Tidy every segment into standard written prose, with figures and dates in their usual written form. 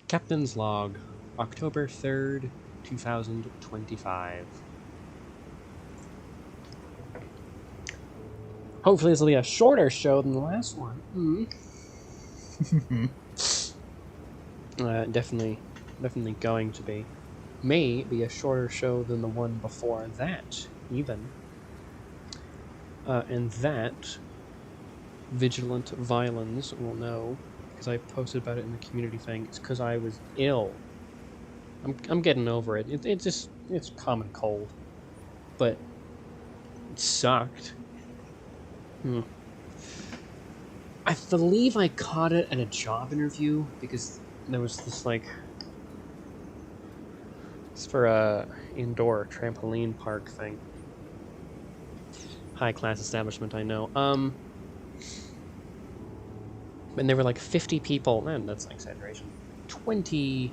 Captain's Log, October 3rd, 2025. Hopefully this will be a shorter show than the last one. Definitely going to be. May be a shorter show than the one before that, even. And that, Vigilant Violence will know, because I posted about it in the community thing. It's because I was ill. I'm getting over it. It's common cold, but it sucked. I believe I caught it at a job interview because there was this it's for a indoor trampoline park thing. High class establishment, I know. And there were 50 people. Man, that's an exaggeration. 20.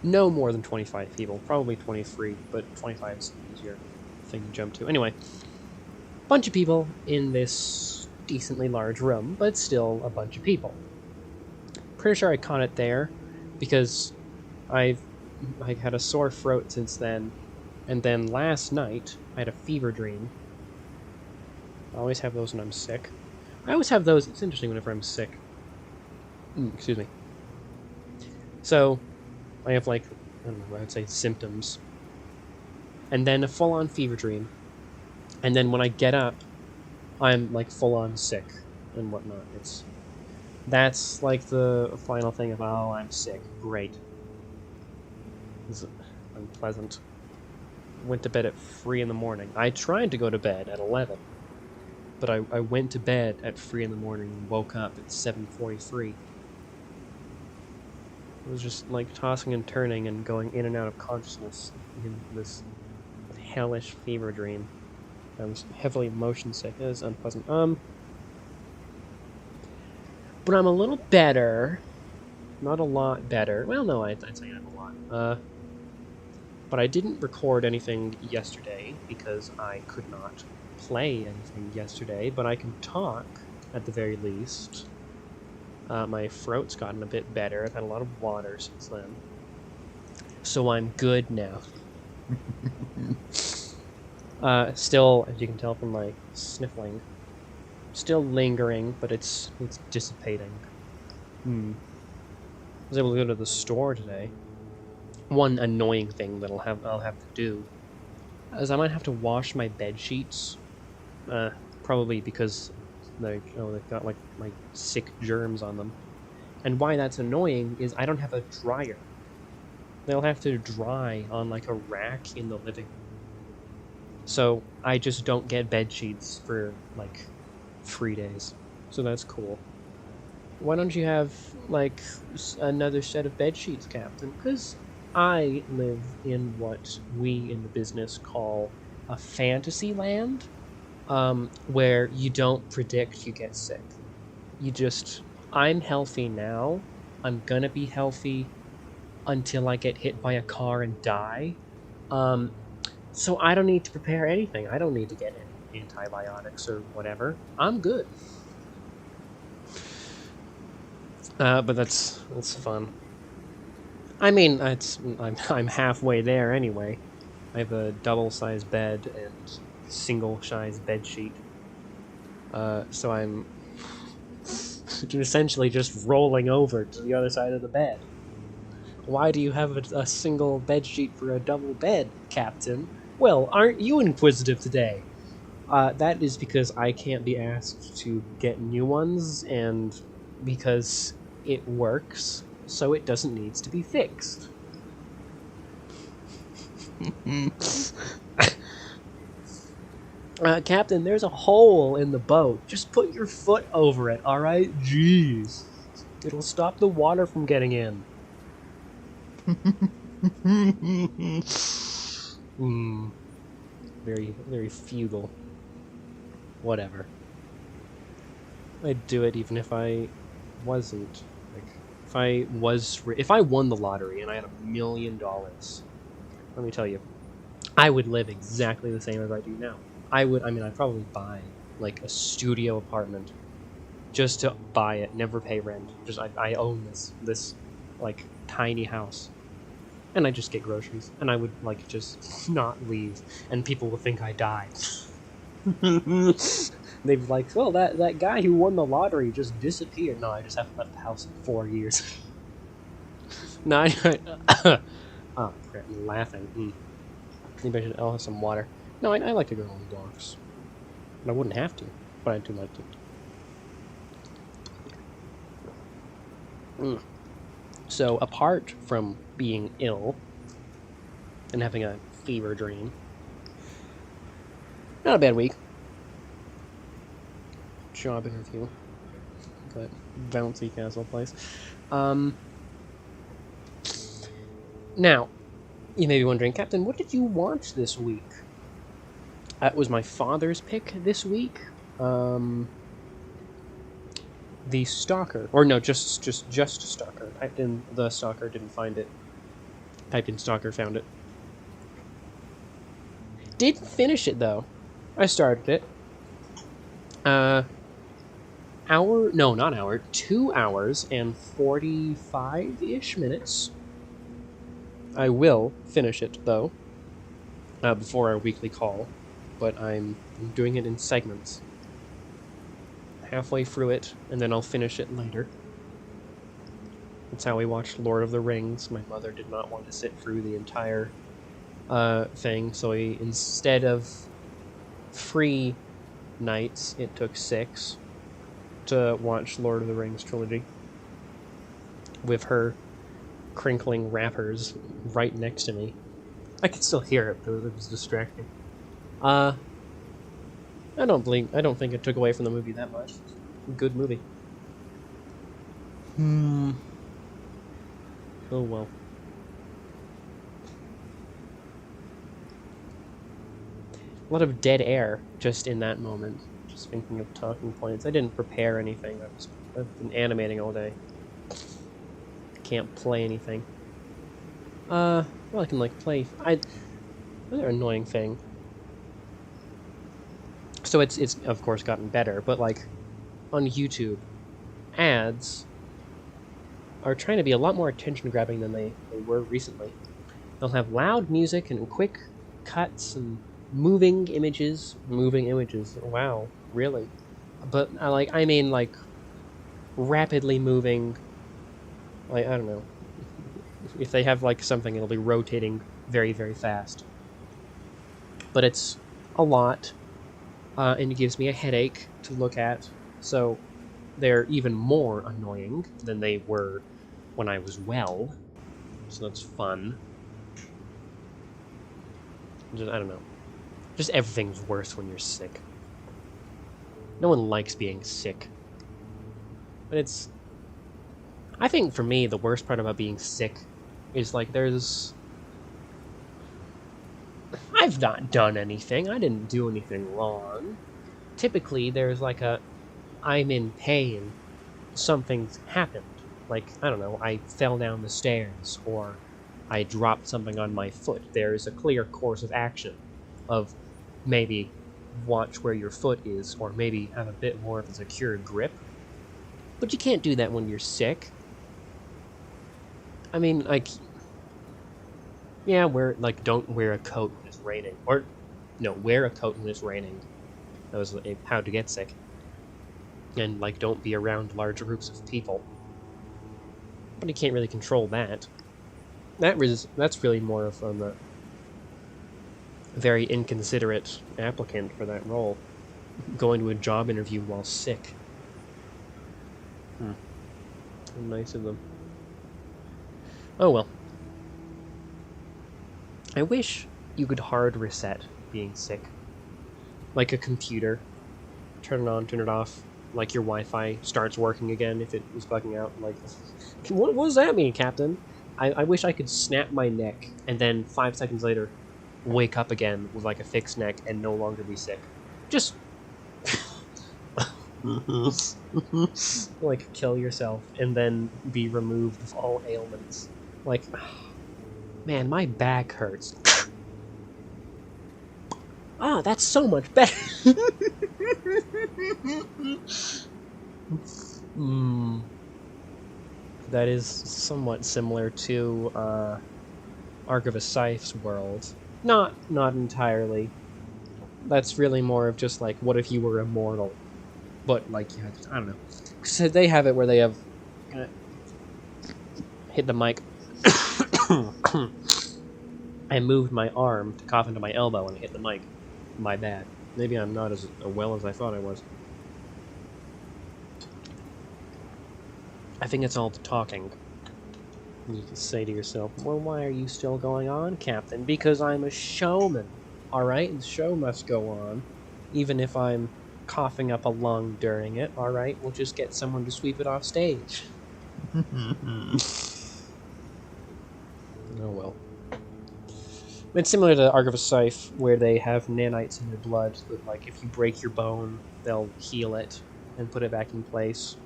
No more than 25 people. Probably 23, but 25 is an easier thing to jump to. Anyway, bunch of people in this decently large room, but still a bunch of people. Pretty sure I caught it there because I had a sore throat since then, and then last night I had a fever dream. I always have those when I'm sick. I always have those. It's interesting whenever I'm sick. Excuse me. So I have I don't know, I would say symptoms, and then a full-on fever dream, and then when I get up, I'm full-on sick and whatnot. That's the final thing of, oh, I'm sick. Great. It's unpleasant. Went to bed at 3 in the morning. I tried to go to bed at 11, but I went to bed at 3 in the morning and woke up at 7:43. It was just tossing and turning and going in and out of consciousness in this hellish fever dream. I was heavily motion sick. It was unpleasant. But I'm a little better. Not a lot better. Well, no, I'd say I'm a lot. But I didn't record anything yesterday because I could not play anything yesterday, but I can talk at the very least. My throat's gotten a bit better. I've had a lot of water since then. So I'm good now. Still, as you can tell from my sniffling, still lingering, but it's dissipating. I was able to go to the store today. One annoying thing that I'll have to do is I might have to wash my bed sheets. Probably because they've got my sick germs on them. And why that's annoying is I don't have a dryer. They'll have to dry on a rack in the living room. So I just don't get bed sheets for 3 days. So that's cool. Why don't you have another set of bed sheets, Captain? Because I live in what we in the business call a fantasy land, where you don't predict you get sick. I'm healthy now. I'm gonna be healthy until I get hit by a car and die. So I don't need to prepare anything. I don't need to get any antibiotics or whatever. I'm good. But that's fun. I mean, I'm halfway there anyway. I have a double-sized bed and single-sized bed sheet. So I'm essentially just rolling over to the other side of the bed. Why do you have a single bed sheet for a double bed, Captain? Well, aren't you inquisitive today? That is because I can't be asked to get new ones, and because it works, so it doesn't need to be fixed. Captain, there's a hole in the boat. Just put your foot over it, alright? Jeez. It'll stop the water from getting in. Very, very futile. Whatever. I'd do it even if I wasn't. If I won the lottery and I had $1 million, let me tell you, I would live exactly the same as I do now. I'd probably buy a studio apartment just to buy it, never pay rent. Just I own this like tiny house, and I just get groceries, and I would like just not leave, and people would think I died. They'd be like, "Well, that guy who won the lottery just disappeared." No, I just haven't left the house in 4 years. No, oh crap! I'm laughing. Maybe I'll have some water. No, I like to go on walks. I wouldn't have to, but I do like to. So, apart from being ill and having a fever dream, not a bad week. Job interview. That bouncy castle place. Now, you may be wondering, Captain, what did you watch this week? That was my father's pick this week. The Stalker, or no, just Stalker. Typed in the Stalker, didn't find it. Typed in Stalker, found it. Didn't finish it though. I started it. 2 hours and 45-ish minutes. I will finish it though, before our weekly call, but I'm doing it in segments. Halfway through it, and then I'll finish it later. That's how we watched Lord of the Rings. My mother did not want to sit through the entire thing, so instead of 3 nights, it took 6 to watch Lord of the Rings trilogy with her crinkling wrappers right next to me. I could still hear it, but it was distracting. I don't think it took away from the movie that much. Good movie. Oh well. A lot of dead air just in that moment. Just thinking of talking points. I didn't prepare anything. I've been animating all day. Can't play anything. Well, I can like play. Another annoying thing. So it's of course gotten better, but like on YouTube, ads are trying to be a lot more attention grabbing than they were recently. They'll have loud music and quick cuts and moving images. Wow, really? But I mean like rapidly moving. Like, I don't know. If they have like something, it'll be rotating very, very fast. But it's a lot, and it gives me a headache to look at. So they're even more annoying than they were when I was well. So that's fun. I don't know. Just everything's worse when you're sick. No one likes being sick. But it's... I think for me, the worst part about being sick is like I've not done anything. I didn't do anything wrong. Typically, there's like I'm in pain. Something's happened. Like, I don't know, I fell down the stairs, or I dropped something on my foot. There is a clear course of action of maybe watch where your foot is, or maybe have a bit more of a secure grip. But you can't do that when you're sick. I mean, like, yeah, don't wear a coat when it's raining. Or, no, wear a coat when it's raining. That was how to get sick. And, like, don't be around large groups of people. But you can't really control that. That's really more of a very inconsiderate applicant for that role. Going to a job interview while sick. How nice of them. Oh well. I wish you could hard reset being sick. Like a computer. Turn it on, turn it off. Like your Wi-Fi starts working again if it was bugging out. Like, what does that mean, Captain? I wish I could snap my neck and then 5 seconds later wake up again with like a fixed neck and no longer be sick. Just like kill yourself and then be removed of all ailments. Like, man, my back hurts. Ah, that's so much better. Hmm. That is somewhat similar to Ark of a Scythe's world. Not entirely. That's really more of just like, what if you were immortal, but like you had, I don't know. So they have it where they have hit the mic. I moved my arm to cough into my elbow when I hit the mic. My bad. Maybe I'm not as well as I thought I was. I think it's all the talking. You can say to yourself, well, why are you still going on, Captain? Because I'm a showman. Alright? The show must go on. Even if I'm coughing up a lung during it, alright? We'll just get someone to sweep it off stage. Oh well. It's similar to Ark of a Scythe, where they have nanites in their blood that, like, if you break your bone, they'll heal it and put it back in place.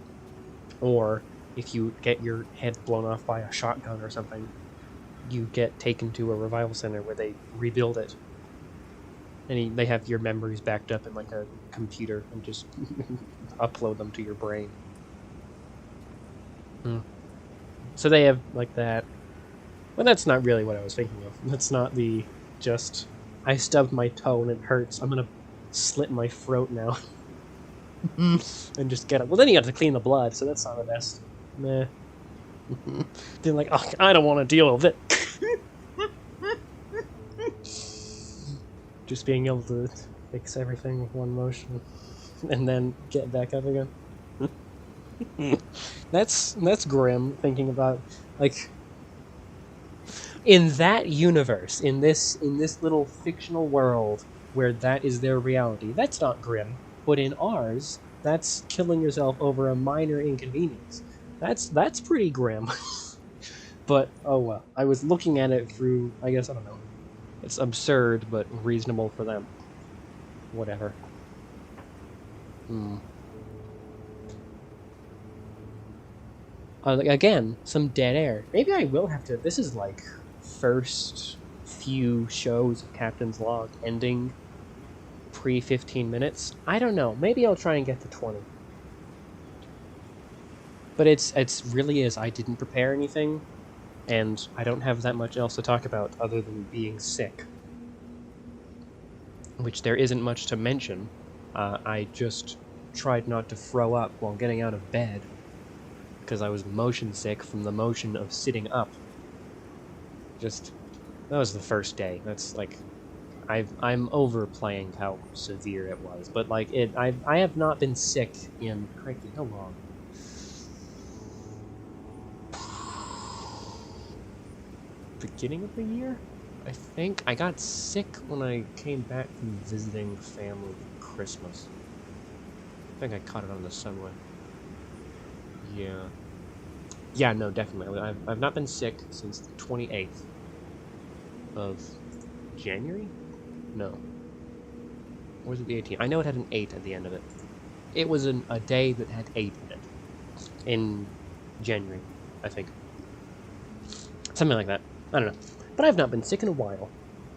Or if you get your head blown off by a shotgun or something, you get taken to a revival center where they rebuild it. And they have your memories backed up in, like, a computer and just upload them to your brain. So they have, like, that. But that's not really what I was thinking of. That's not the just, I stubbed my toe and it hurts, I'm gonna slit my throat now. And just get it. Well, then you have to clean the blood, so that's not the best. Meh. Then like, oh, I don't want to deal with it. Just being able to fix everything with one motion. And then get back up again. That's grim, thinking about, like, in that universe, in this little fictional world where that is their reality, that's not grim. But in ours, that's killing yourself over a minor inconvenience. That's pretty grim. But oh well. I was looking at it through, I guess, I don't know. It's absurd, but reasonable for them. Whatever. Again, some dead air. Maybe I will have to. This is like first few shows of Captain's Log ending pre 15 minutes. I don't know. Maybe I'll try and get to 20. But it's really is. I didn't prepare anything, and I don't have that much else to talk about other than being sick. Which there isn't much to mention. I just tried not to throw up while getting out of bed, because I was motion sick from the motion of sitting up. Just, that was the first day. That's like, I'm overplaying how severe it was, but like I have not been sick in, crikey, how long? Beginning of the year? I think I got sick when I came back from visiting family for Christmas. I think I caught it on the subway. Yeah. Yeah, no, definitely. I've not been sick since the 28th of January? No. Or was it the 18th? I know it had an 8 at the end of it. It was a day that had 8 in it. In January, I think. Something like that. I don't know. But I've not been sick in a while.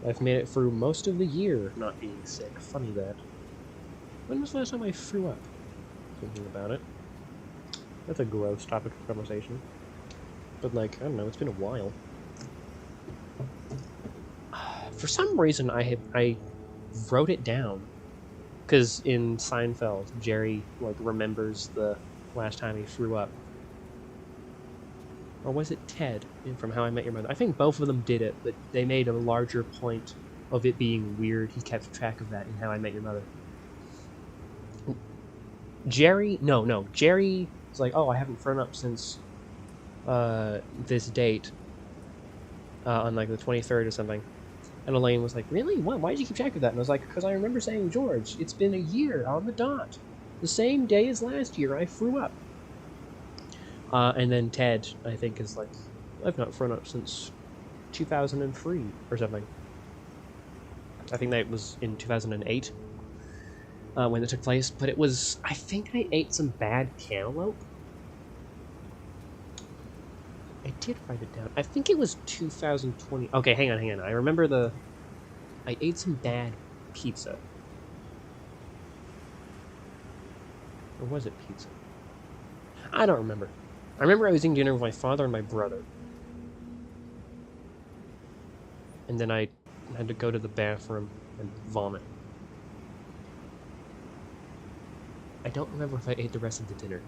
I've made it through most of the year not being sick. Funny that. When was the last time I threw up? Thinking about it. That's a gross topic of conversation. But, like, I don't know, it's been a while. For some reason, I wrote it down. Because in Seinfeld, Jerry, like, remembers the last time he threw up. Or was it Ted from How I Met Your Mother? I think both of them did it, but they made a larger point of it being weird. He kept track of that in How I Met Your Mother. Jerry was like, oh, I haven't thrown up since this date on like the 23rd or something. And Elaine was like, really? What? Why did you keep track of that? And I was like, because I remember saying, George, it's been a year on the dot. The same day as last year, I threw up. And then Ted, I think, is like, I've not thrown up since 2003 or something. I think that was in 2008 when it took place. But it was, I think I ate some bad cantaloupe. I did write it down. I think it was 2020. Okay, hang on. I remember I ate some bad pizza. Or was it pizza? I don't remember. I remember I was eating dinner with my father and my brother. And then I had to go to the bathroom and vomit. I don't remember if I ate the rest of the dinner.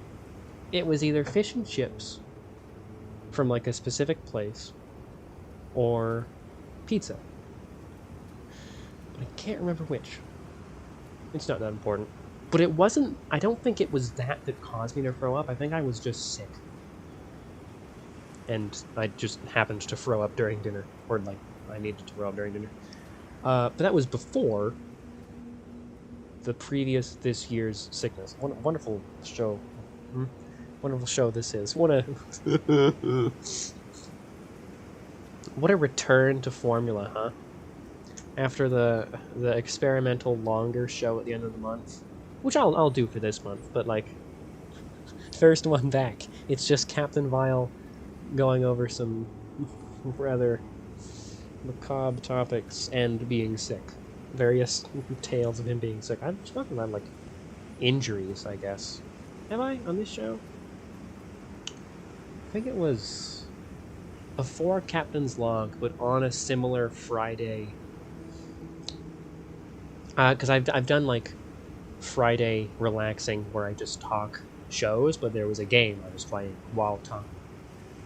It was either fish and chips from like a specific place or pizza. But I can't remember which. It's not that important. But it wasn't, I don't think it was that caused me to throw up. I think I was just sick. And I just happened to throw up during dinner. Or like, I needed to throw up during dinner. But that was before this year's sickness. What a wonderful show. Wonderful show this is. What a what a return to formula, huh? After the experimental longer show at the end of the month, which I'll do for this month, but like first one back, it's just Captain Vile going over some rather macabre topics and being sick. Various tales of him being sick. I'm talking about like injuries, I guess. Have I on this show? I think it was before Captain's Log, but on a similar Friday. Because I've done like Friday relaxing where I just talk shows, but there was a game I was playing while talking,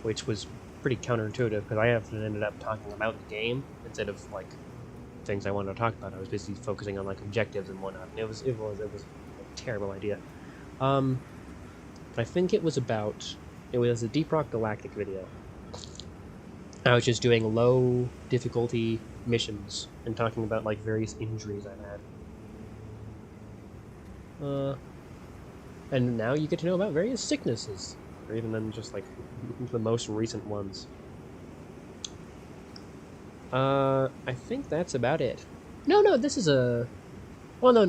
which was pretty counterintuitive because I often ended up talking about the game instead of like things I wanted to talk about. I was basically focusing on like objectives and whatnot. And it was a terrible idea. But I think it was a Deep Rock Galactic video. I was just doing low difficulty missions and talking about like various injuries I've had. And now you get to know about various sicknesses, or even then just like the most recent ones. I think that's about it. No, this is a... Well, no,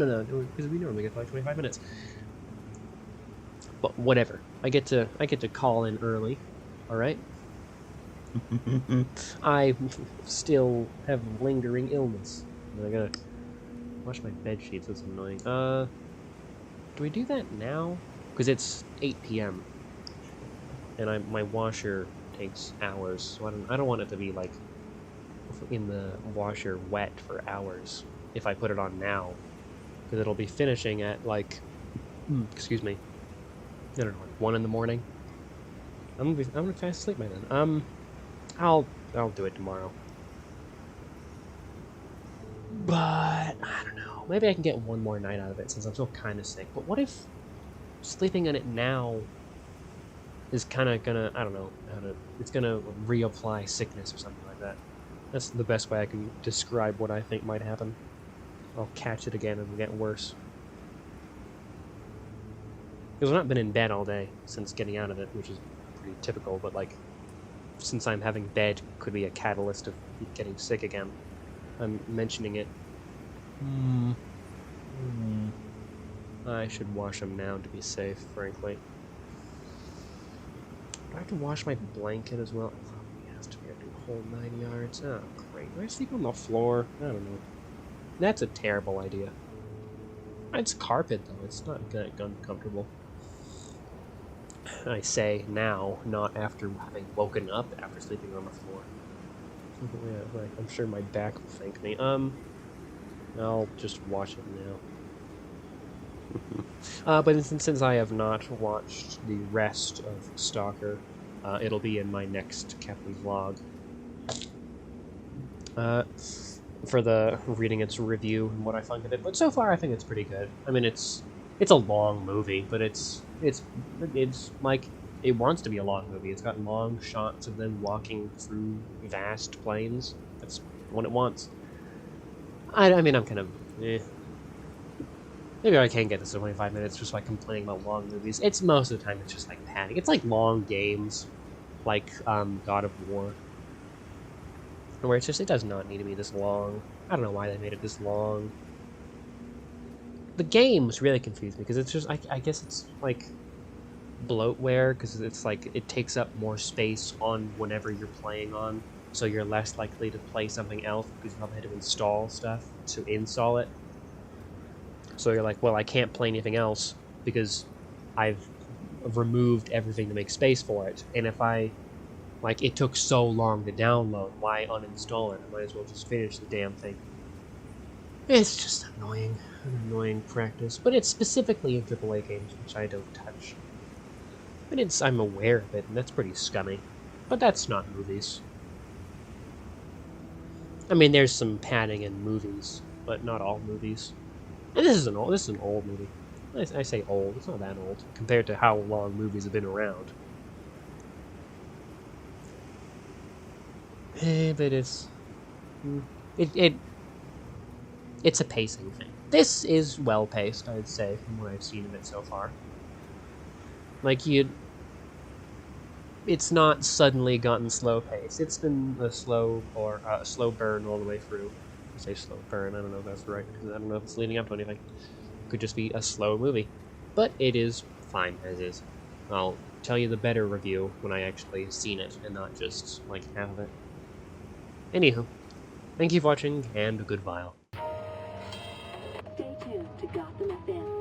because we normally get like 25 minutes. But whatever. I get to call in early, alright? I still have lingering illness. I gotta wash my bed sheets, that's annoying. Do we do that now? Because it's 8 p.m. And my washer takes hours, so I don't want it to be like in the washer wet for hours if I put it on now, because it'll be finishing at like excuse me, I don't know, like 1 in the morning. I'm gonna fast asleep by then. I'll do it tomorrow. But I don't know, maybe I can get one more night out of it since I'm still kind of sick. But what if sleeping on it now is kind of gonna, I don't know, it's gonna reapply sickness or something like that. That's the best way I can describe what I think might happen. I'll catch it again and it'll get worse. Because I've not been in bed all day since getting out of it, which is pretty typical, but like, since I'm having bed could be a catalyst of getting sick again, I'm mentioning it. I should wash them now to be safe, frankly. Do I have to wash my blanket as well? Oh, yes, we have to do a whole 9 yards. Oh, great. Do I sleep on the floor? I don't know. That's a terrible idea. It's carpet, though. It's not uncomfortable. I say now, not after having woken up after sleeping on the floor. Yeah, like, I'm sure my back will thank me. I'll just watch it now. But since I have not watched the rest of Stalker, it'll be in my next Captain's Log. For the reading its review and what I think of it. But so far, I think it's pretty good. I mean, it's a long movie, but it's like it wants to be a long movie. It's got long shots of them walking through vast plains. That's what it wants. I mean, I'm kind of maybe I can get this in 25 minutes just by complaining about long movies. It's most of the time it's just like padding. It's like long games, like God of War, where it's just, it does not need to be this long. I don't know why they made it this long. The games really confuse me because it's just, I guess it's like bloatware, because it's like it takes up more space on whatever you're playing on, so you're less likely to play something else because you probably had to install stuff to install it. So you're like, well, I can't play anything else because I've removed everything to make space for it. And if like, it took so long to download, why uninstall it? I might as well just finish the damn thing. It's just annoying. An annoying practice. But it's specifically in AAA games, which I don't touch. But I'm aware of it, and that's pretty scummy. But that's not movies. I mean, there's some padding in movies, but not all movies. And this is an old movie. I say old, it's not that old, compared to how long movies have been around. But it's a pacing thing. This is well paced, I'd say, from what I've seen of it so far. Like, it's not suddenly gotten slow paced. It's been a slow burn all the way through. I say slow burn, I don't know if that's right, because I don't know if it's leading up to anything. It could just be a slow movie. But it is fine as is. I'll tell you the better review when I actually seen it, and not just, like, half of it. Anywho, thank you for watching, and goodbye. Stay tuned to Gotham FM.